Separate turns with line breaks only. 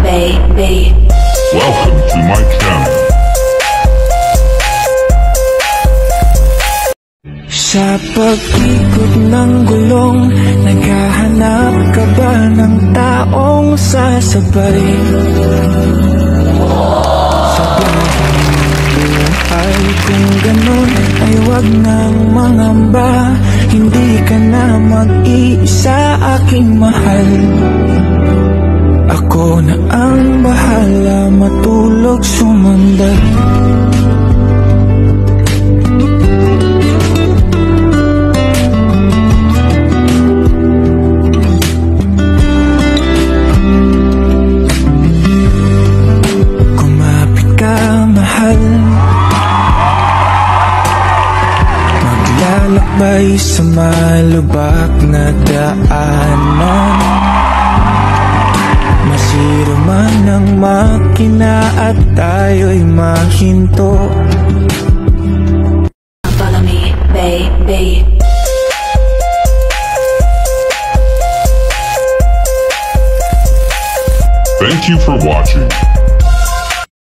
baby.
Welcome to my channel.
Sa pag-ikot ng gulong, naghahanap ka ba ng taong sasabay? Sa buhay kung ganun ay wag nang mangamba. Hindi ka na mag-iisa, aking mahal. Ako na ang bahala, matulog sumundan. Maglalakbay sa malubak na daanan, masira man ang makina at tayo'y mahinto.
Follow me, baby.
Thank you for watching.